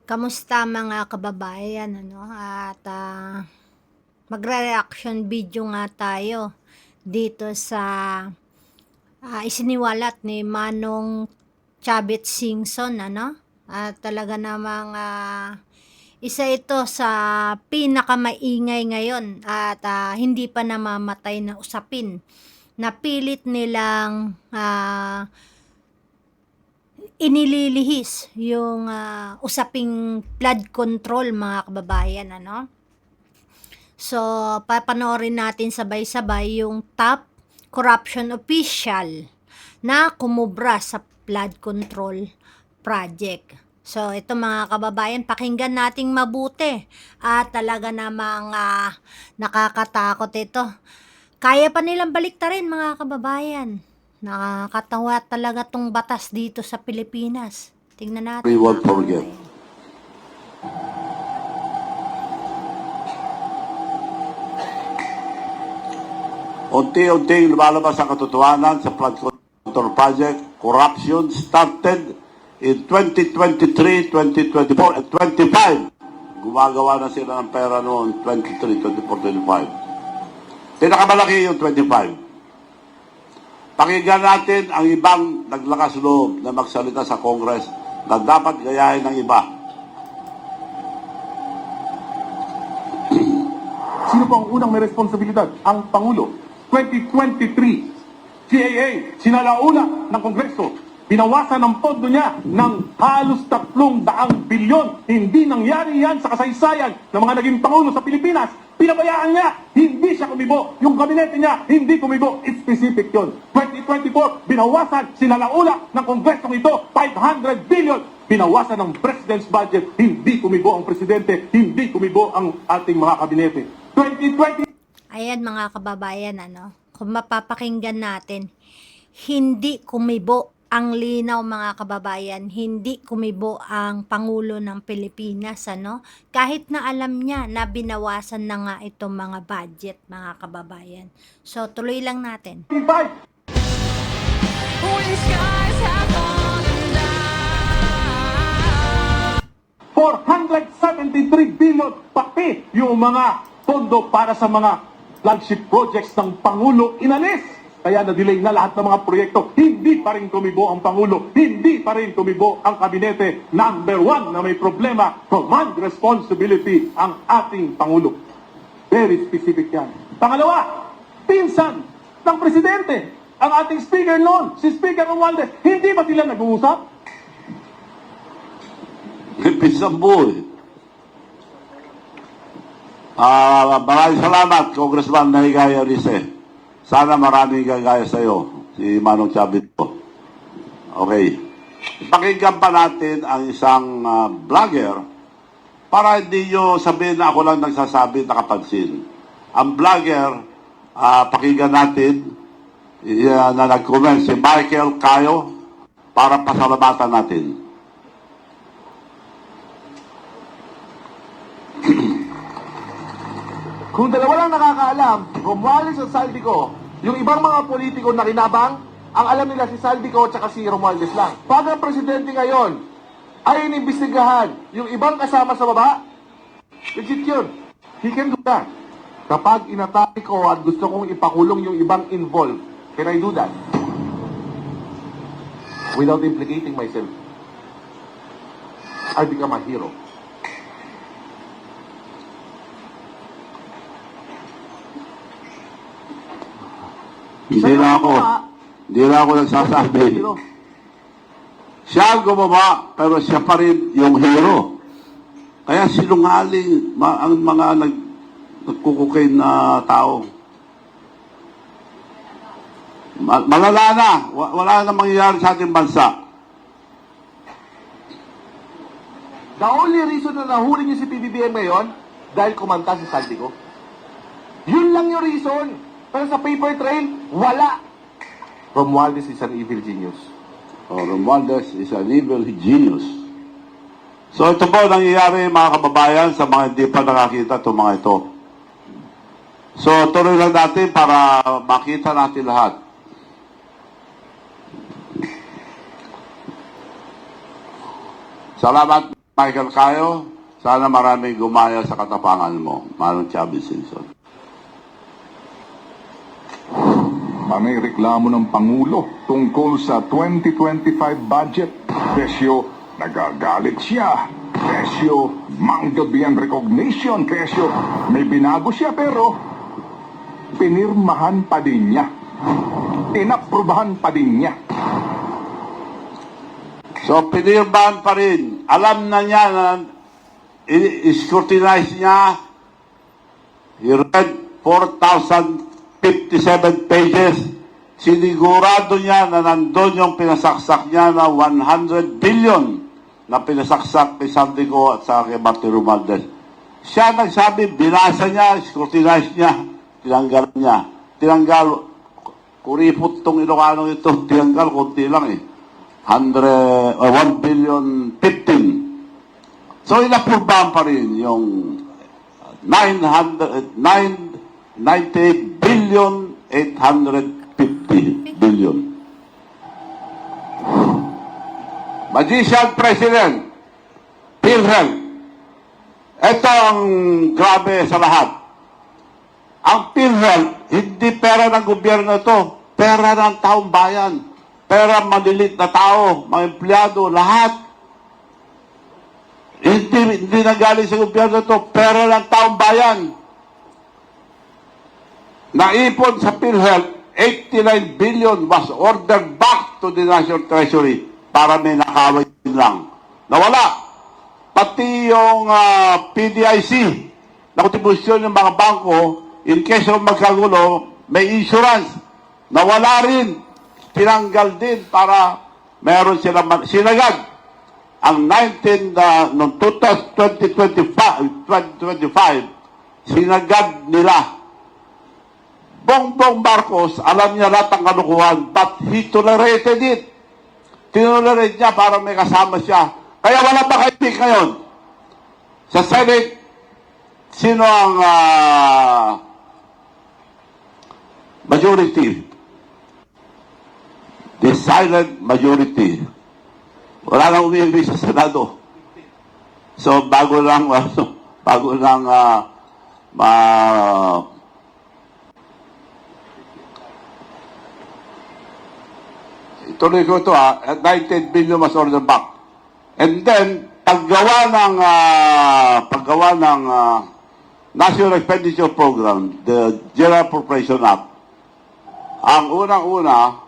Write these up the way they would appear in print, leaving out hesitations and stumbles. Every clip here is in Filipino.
Kamusta mga kababayan, At magre-reaction video nga tayo dito sa isiniwalat ni Manong Chavit Singson, At talaga namang isa ito sa pinakamaingay ngayon at hindi pa namamatay na usapin na pilit nilang inililihis yung usaping flood control mga kababayan, So, papanoorin natin sabay-sabay yung top corruption official na kumubra sa flood control project. So, ito mga kababayan, pakinggan nating mabuti. Talaga namang nakakatakot ito. Kaya pa nilang baliktarin mga kababayan. Nakakatawa talaga tong batas dito sa Pilipinas. Tingnan natin. We won't forget. Unti-unting lumalabas ang katotohanan sa flood control project. Corruption started in 2023, 2024, and 25. Gumagawa na sila ng pera noon 23, 24, 25. Pinakamalaki yung 25. Pakinggan natin ang ibang naglakas loob na magsalita sa Congress na dapat gayahin ng iba. Sino po ang unang may responsibilidad? Ang Pangulo. 2023, CAA, sinalauna ng Kongreso. Binawasan ng pondo niya ng halos 300 bilyon. Hindi nangyari yan sa kasaysayan ng mga naging Pangulo sa Pilipinas. Pinabayaan niya, hindi siya kumibo. Yung kabinete niya, hindi kumibo. It's specific yun. 2024, binawasan, sinalauna ng Kongresong ito, 500 billion. Binawasan ng President's budget, hindi kumibo ang Presidente, hindi kumibo ang ating mga kabinete. 2020, Ayan mga kababayan, kung mapapakinggan natin, hindi kumibo ang linaw mga kababayan, hindi kumibo ang Pangulo ng Pilipinas, Kahit na alam niya na binawasan na nga itong mga budget mga kababayan. So tuloy lang natin. 473 billion pati yung mga pondo para sa mga flagship projects ng Pangulo inalis. Kaya na-delay na lahat ng mga proyekto. Hindi pa rin kumibo ang Pangulo. Hindi pa rin kumibo ang kabinete. Number one na may problema, command responsibility ang ating Pangulo. Very specific yan. Pangalawa, pinsan ng Presidente. Ang ating Speaker noon, si Speaker Romualdez, hindi ba sila nag-uusap? Pisang buhay. Maraming salamat, Congressman Nahigaya Rize. Sana maraming gagaya sa iyo, si Manong Chavit po. Okay. Pakinggan pa natin ang isang vlogger para hindi nyo sabihin na ako lang nagsasabi nakapansin. Ang vlogger, pakinggan natin na nag-comment si Michael Cayo para pasalamatan natin. Kung dalawa lang nakakaalam, Romualdez at Saldico, yung ibang mga politiko na kinabang, ang alam nila si Saldico at si Romualdez lang. Pag ang presidente ngayon ay inimbestigahan yung ibang kasama sa baba, legit yun. He can do that. Kapag inatake ko at gusto kong ipakulong yung ibang involved, can I do that? Without implicating myself. I become a hero. Hindi na ako nagsasabi. Siya ang gumawa, pero siya pa rin yung hero. Kaya sinungaling ang mga nagkukukain na tao. Malala na. Wala na mangyayari sa ating bansa. The only reason na nahuli niyo si PBBM ngayon, dahil kumanta si Saldico. Yun lang yung reason. Pero sa paper trail, wala. Romualdez is an evil genius. Romualdez is an evil genius. So ito po nangyayari mga kababayan sa mga hindi pa nakakita itong mga ito. So tuloy lang natin para makita natin lahat. Salamat. Michael Cayo, sana maraming gumaya sa katapangan mo. Manong Chavez Singson. May reklamo ng Pangulo tungkol sa 2025 budget. Kesyo, nagagalit siya. Kesyo, Manggabian recognition. Kesyo, may binago siya pero pinirmahan pa din niya. Inaprubahan pa din niya. So, pinirmahan pa rin. Alam na niya na scrutinize niya. He read 4,057 pages. Sinigurado niya na nandun yung pinasaksak niya na 100 billion na pinasaksak kay Sandico at sa kay Martin Romualdez. Siya nagsabi, binasa niya, scrutinize niya, tinanggal niya. Tinanggal, kuripot tong Ilocano ito, tinanggal, konti lang eh. 1 billion 15. So, inapurbahan pa rin yung 98 billion 850 billion. Magician President, PhilHealth. Ito ang grabe sa lahat. Ang PhilHealth, hindi pera ng gobyerno ito, pera ng taong bayan. Pera malilit na tao, mga empleyado, lahat. Hindi nanggaling sa gobyerno ito, pera ng taong bayan. Naipon sa PhilHealth, 89 billion was ordered back to the National Treasury para may nakawin lang. Nawala. Pati yung PDIC na kontribusyon ng mga bangko, in case of magkagulo, may insurance. Nawala rin. Tinanggal din para meron sila sinagad ang 2025 sinagad nila. Bongbong Marcos, alam niya lahat ang kalukuhan, but he tolerated it. Tinolerate niya para may kasama siya. Kaya wala pa kaibigan ngayon. Sa Senate, sino ang majority? The silent majority. Wala nang umiibig sa Senado. So, bago lang ituloy ko ito at 19 billion mas order back. And then, paggawa ng National Expenditure Program, the General Appropriation Act, ang unang-una,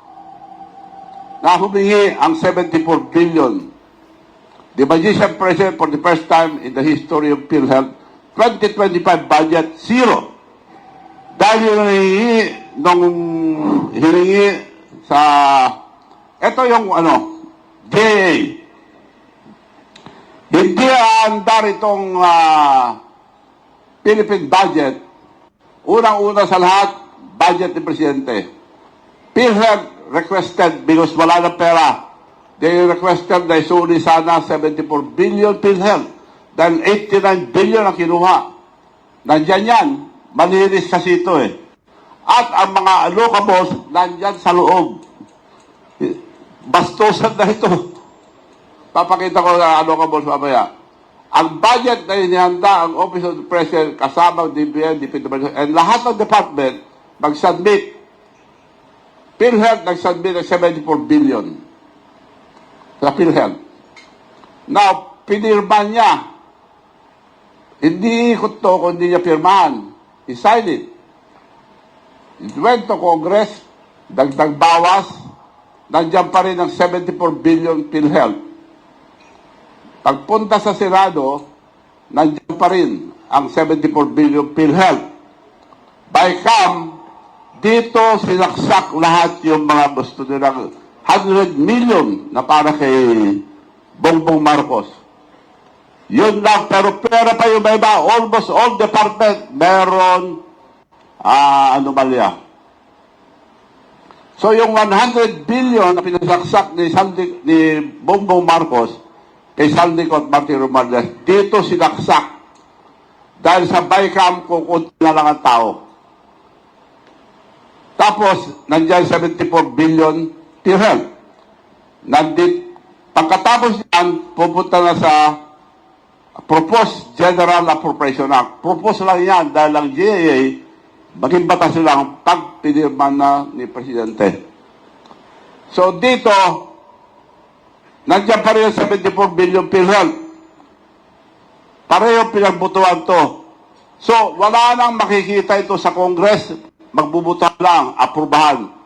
na humingi ang 74 billion. The Magician President, for the first time in the history of PhilHealth, 2025 budget, zero. Dahil yung hiningi sa, ito yung DA. Hindi aandar itong Philippine budget. Unang-una sa lahat, budget ni Presidente. PhilHealth requested, because wala na pera, they requested na isuli sana 74 billion PhilHealth. Then 89 billion ang kinuha. Nandyan yan. Malinis kasi ito eh. At ang mga allocables, nandyan sa loob. Bastusan na ito. Papakita ko na allocables mamaya. Ang budget na inihanda ang Office of the President, kasama ang DBM, DPWH, and lahat ng department, mag-submit. PhilHealth nag-submit ng 74 billion sa PhilHealth. Now, pinirman niya. Hindi ikot to kung hindi niya pirmahan. He signed it. It went to Congress, dagdag bawas, nandiyan pa rin ang 74 billion PhilHealth. Pagpunta sa Senado, nandiyan pa rin ang 74 billion PhilHealth. By come, dito sinaksak lahat yung mga gusto nilang 100 million na para kay Bongbong Marcos. Yun lang, pero pera pa yung iba. Almost all department meron anomalya. So yung 100 billion na pinasaksak ni Bongbong Marcos kay Sandico at Martin Romualdez, dito sinaksak. Dahil sa BICAM, kukunti na lang ang tao. Tapos, nandiyan 74 billion PhilHealth. Pagkatapos yan, pupunta na sa Proposed General Appropriation Act. Propose lang yan dahil ang GAA maging batas lang pag pinirma na ni Presidente. So dito, nandiyan pa rin yung 74 billion PhilHealth. Pareho pinagbutuan to. So wala nang makikita ito sa Congress, magbubutuhan lang, aprubahan.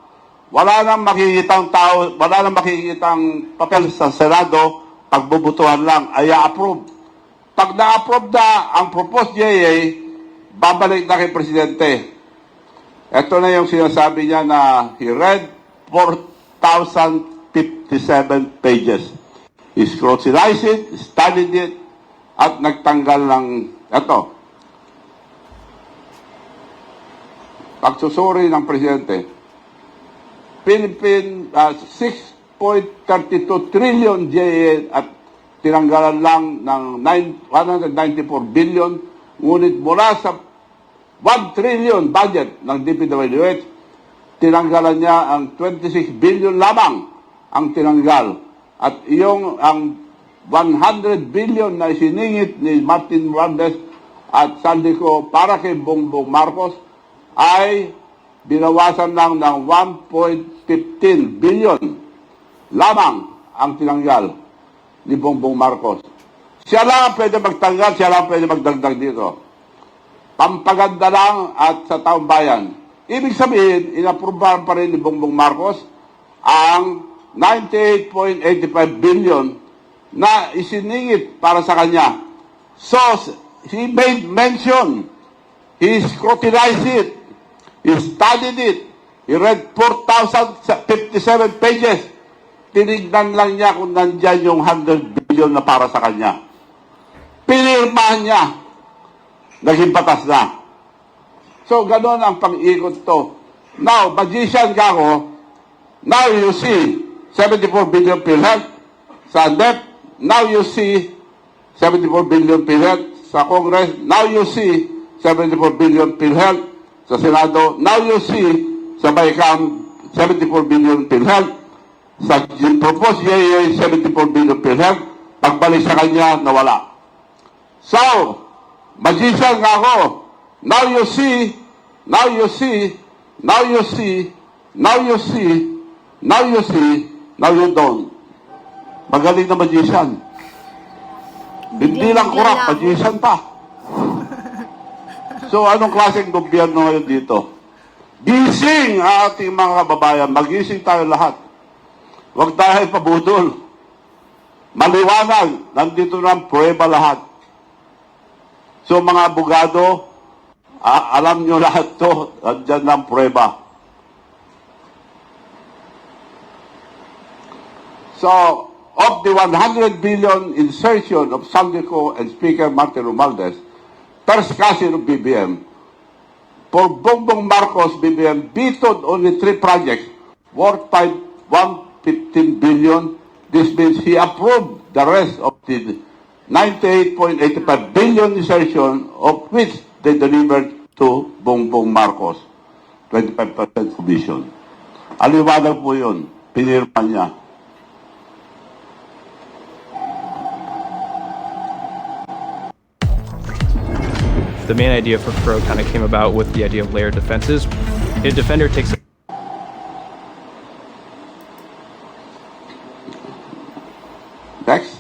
Wala nang makikitang tao, wala nang makikitang papel sa Senado, pagbubutuhan lang, ay approve. Pag na-approve na ang proposed GAA, babalik na kay Presidente. Ito na yung sinasabi niya na he read 4,057 pages. He scrutinized it, studied it, at nagtanggal ng ito. Pagsusuri ng Presidente. Philippine 6.32 trillion GAA at tinanggalan lang ng 194 billion, ngunit mula sa 1 trillion budget ng DPWH, tinanggalan niya ang 26 billion lamang ang tinanggal. At yung ang 100 billion na isiningit ni Martin Romualdez at Saldico para kay Bongbong Marcos ay binawasan lang ng 1.15 billion lamang ang tinanggal ni Bongbong Marcos. Siya lang pwede magtanggal, siya lang pwede magdagdag dito. Pampaganda lang at sa taong bayan. Ibig sabihin, inaprubahan pa rin ni Bongbong Marcos ang 98.85 billion na isiningit para sa kanya. So, he made mention, he scrutinized it, he studied it, he read 4,057 pages. Tinignan lang niya kung nandyan yung 100 billion na para sa kanya. Pinirmahan niya. Naging batas na. So, gano'n ang pang-ikot to. Now, magician ka ako. Now you see 74 billion PhilHealth sa NEP. Now you see 74 billion PhilHealth sa Congress. Now you see 74 billion PhilHealth sa Senado. Now you see sa BICAM 74 billion PhilHealth. Sa proposed GAA 74 billion PhilHealth, pagbalik sa kanya, nawala. So, magician nga ako. Now you see, now you see, now you see, now you see, now you see, now you don't. Magaling na magician. Hindi lang kurap, magician pa. So, anong klaseng gobyerno ngayon dito? Gising ang ating mga kababayan. Magising tayo lahat. Huwag tayo pabudol. Maliwanag. Nandito na ang prueba lahat. So mga abogado, alam nyo lahat to. Nandyan na ang prueba. So, of the 100 billion insertion of Saldico and Speaker Martin Romualdez, first cousin of BBM, for Bongbong Marcos, BBM vetoed only 3 projects worth 115 billion. This means he approved the rest of the 98.85 billion insertion, of which they delivered to Bongbong Marcos. 25% commission. Aliwanag po yun. Pinirma niya. The main idea for Crow kind of came about with the idea of layered defenses. A defender takes Next.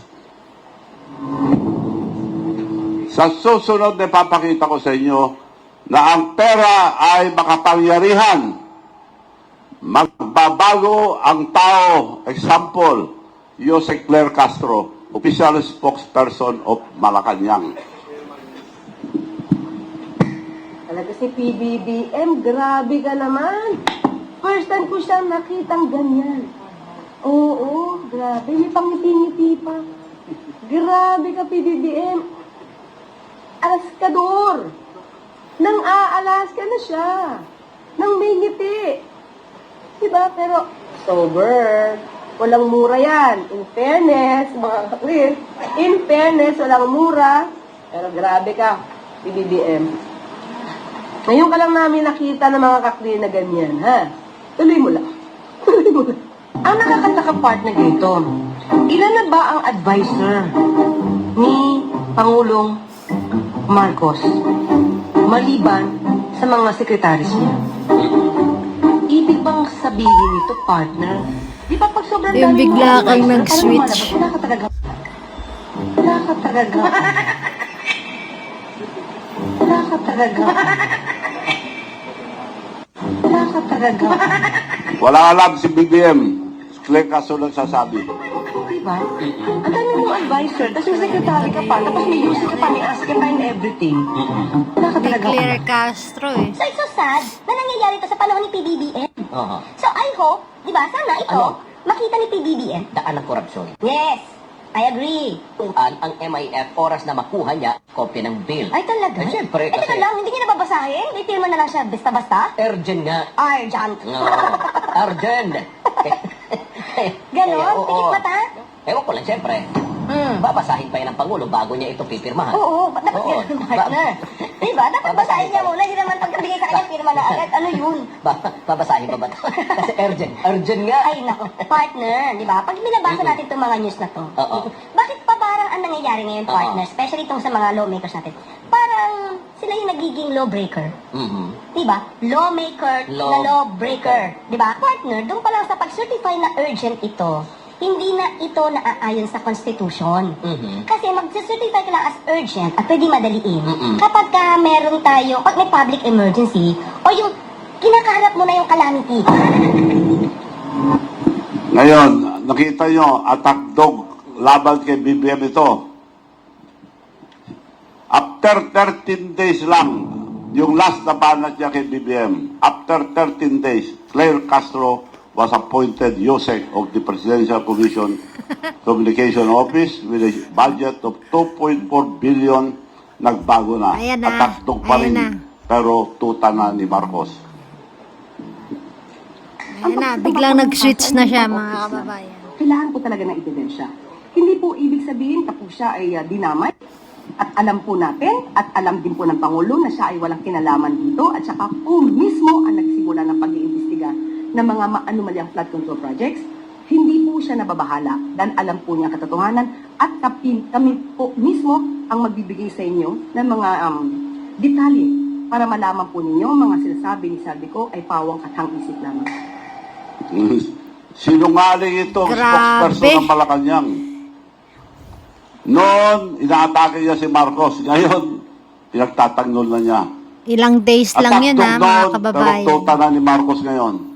Sa susunod na papakita ko sa inyo na ang pera ay makapangyarihan. Magbabago ang tao. Example, Jose Claire Castro, official spokesperson of Malacanang. Talaga si PBBM, grabe ka naman. First time ko siyang nakitang ganyan. Oo, grabe. May pangiti-ngiti pa. Grabe ka, PBBM. Alaskador. Nang aalaska na siya. Nang may ngiti. Diba? Pero, sober. Walang mura yan. In fairness, mga kapatid. In fairness, walang mura. Pero grabe ka, PBBM. Ngayon ka lang namin nakita ng mga kakli na ganyan, ha? Tuloy mo lang. Tuloy mo lang. Ang nakakataka part na ganito, ilan na ba ang advisor ni Pangulong Marcos, maliban sa mga sekretaris niya. Ibig bang sabihin nito, partner? Di ba pag sobrang Yung dami bigla mga kang advisor, nag-switch. ano lumalabas? Wala ka talaga. Wala ka talaga. Wala ka talaga. Wala ka talaga. Wala alam si BBM. Claire Castro nagsasabi. Diba? Ang dami mong advisor, tapos may secretary ka pa, tapos may user ka pa, may ask ka pa and everything. Wala ka Ni talaga. Claire Castro eh. So it's so sad na nangyayari ito sa panahon ni PBBM. So I hope, di ba, sana ito, makita ni PBBM. Daan ng korupsyon. Yes, I agree. Ang MIF, oras na makuha niya, kopya ng bill. Ay talaga? Eh, siyempre, Eh, teka kasi- lang, hindi niya nababasahin? May pirma na lang siya basta-basta? Urgent nga. Urgent. No. Urgent. Ganon? Oo. Pikit mata? Ewan ko lang, siyempre. Babasahin pa yan ng Pangulo bago niya ito pipirmahan. Oo, dapat Oo. ganun, partner. Diba? Dapat basahin niya muna, hindi naman pagkabigay sa kanya, pirma na agad. Ano yun? Babasahin pa ba ito? Kasi urgent. Urgent nga. Ay, nako, partner, di ba? Pag binabasa natin itong mga news na to, Oo. bakit pa parang ang nangyayari ngayon, partner, especially itong sa mga lawmakers natin, parang sila yung nagiging lawbreaker. Mhm. Di ba? Lawmaker na lawbreaker. Di ba? Partner, doon pa lang sa pag-certify na urgent ito, hindi na ito naaayon sa Constitution. Mhm. Kasi mag-certify ka lang as urgent at pwede madaliin. Mm-mm. Kapag ka meron tayo, pag may public emergency, o yung kinakaharap mo na yung calamity. Ngayon, nakita nyo, attack dog laban kay BBM ito. After 13 days lang, yung last na banat niya kay BBM, after 13 days, Claire Castro was appointed USEC of the Presidential Commission Communication Office with a budget of 2.4 billion. Nagbago na. Ayan na. Attack dog pa rin. Ayan na. Pero tuta na ni Marcos. Ayan na, biglang nag-switch na siya mga kababayan. Kailangan po talaga ng ebidensya. Hindi po ibig sabihin na po siya ay dinamay. At alam po natin, at alam din po ng Pangulo na siya ay walang kinalaman dito, at saka po mismo ang nagsimula ng pag-iimbestiga ng mga anomalyang flood control projects. Hindi po siya nababahala dahil alam po niya ang katotohanan at kami po mismo ang magbibigay sa inyo ng mga detalye para malaman po ninyo mga sinasabi ni Saldico ay pawang katang isip lamang. Sinungaling ito, Grabe. spokesperson ng Malacanang. Noon, inaatake niya si Marcos. Ngayon, pinagtatanggol na niya. Ilang days lang yun ha, mga kababayan. Pero tuta na ni Marcos ngayon.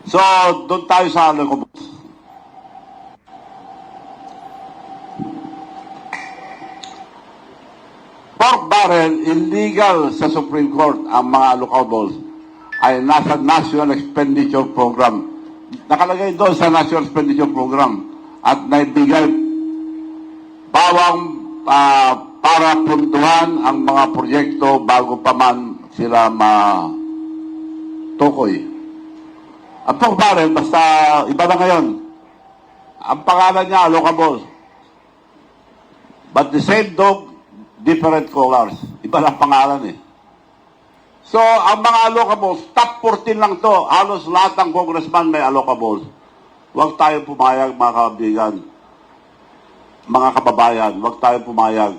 So, doon tayo sa Alocobos. Pork barrel, illegal sa Supreme Court ang mga Alocobos ay nasa National Expenditure Program. Nakalagay doon sa National Expenditure Program at naibigay bawang para puntuhan ang mga proyekto bago pa man sila matukoy. Ang pork barrel, basta iba na ngayon. Ang pangalan niya, Alocabos. But the same dog, different colors. Iba lang pangalan eh. So, ang mga Alocabos, top 14 lang to. Halos lahat ng congressman may Alocabos. Huwag tayo pumayag, mga kaibigan. Mga kababayan, huwag tayo pumayag.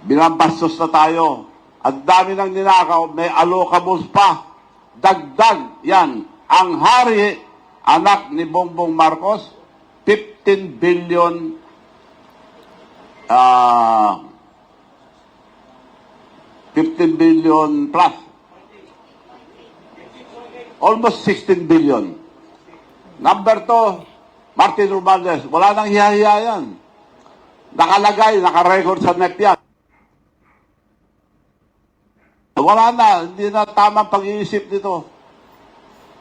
Binabastos na tayo. Ang dami ng ninakaw, may Alocabos pa. Dagdag, yan. Ang hari, anak ni Bongbong Marcos, 15 billion 15 billion plus. Almost 16 billion. Number 2, Martin Romualdez. Wala nang hiya-hiya yan. Nakalagay, nakarecord sa NEP yan. Wala na, hindi na tamang pag-iisip dito.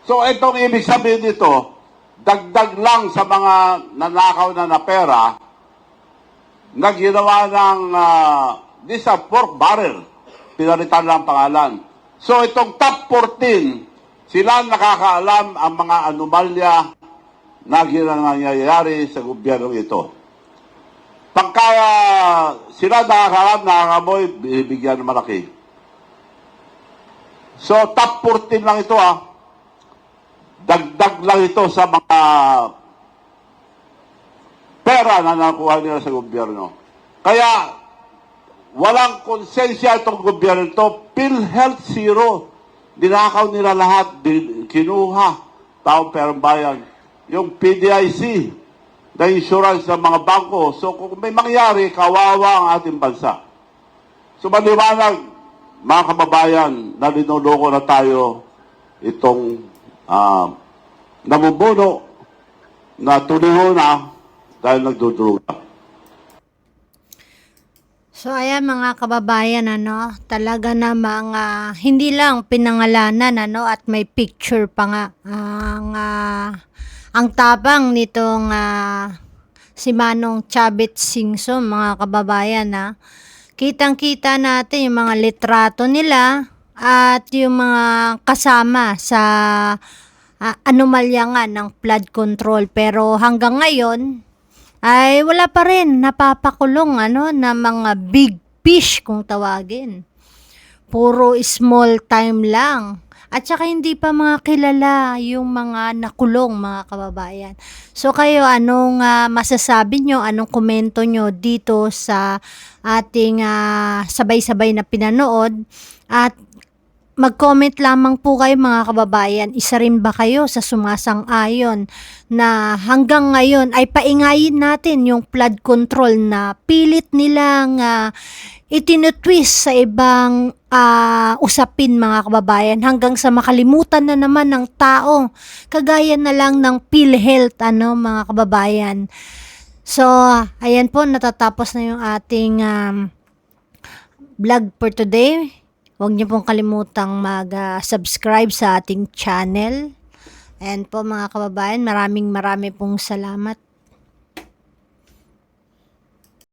So, itong ibig sabihin dito, dagdag lang sa mga nanakaw na pera na ginawa ng this a pork barrel. Pinalitan lang pangalan. So, itong top 14, sila nakakaalam ang mga anomalya na nangyayari sa gobyerno ito. Pagka sila nakakaalam, nakakamoy, bibigyan ng malaki. So, top 14 lang ito Dagdag lang ito sa mga pera na nakuha nila sa gobyerno. Kaya, walang konsensya itong gobyerno ito. PhilHealth zero. Dinakaw nila lahat. Kinuha. Taong perang bayan. Yung PDIC na insurance ng mga bangko. So kung may mangyari, kawawa ang ating bansa. So maliwanag, mga kababayan, na linuloko na tayo itong namubuno na tuliho na dahil nagdudruga. So ayan mga kababayan, talaga namang hindi lang pinangalanan at may picture pa nga ang tabang nitong si Manong Chavit Singson, mga kababayan. Kitang-kita natin yung mga litrato nila at yung mga kasama sa anomalya nga ng flood control, pero hanggang ngayon ay wala pa rin napapakulong na mga big fish kung tawagin. Puro small time lang. At saka hindi pa mga kilala yung mga nakulong, mga kababayan. So kayo, anong masasabi nyo, anong komento nyo dito sa ating sabay-sabay na pinanood? At mag-comment lamang po kayo, mga kababayan. Isa rin ba kayo sa sumasang-ayon na hanggang ngayon ay paingayin natin yung flood control na pilit nilang itinutwist sa ibang usapin, mga kababayan, hanggang sa makalimutan na naman ng tao, kagaya na lang ng PhilHealth, mga kababayan. So, ayan po, natatapos na yung ating vlog for today. Huwag niyo pong kalimutang mag-subscribe sa ating channel. And po mga kababayan, maraming pong salamat.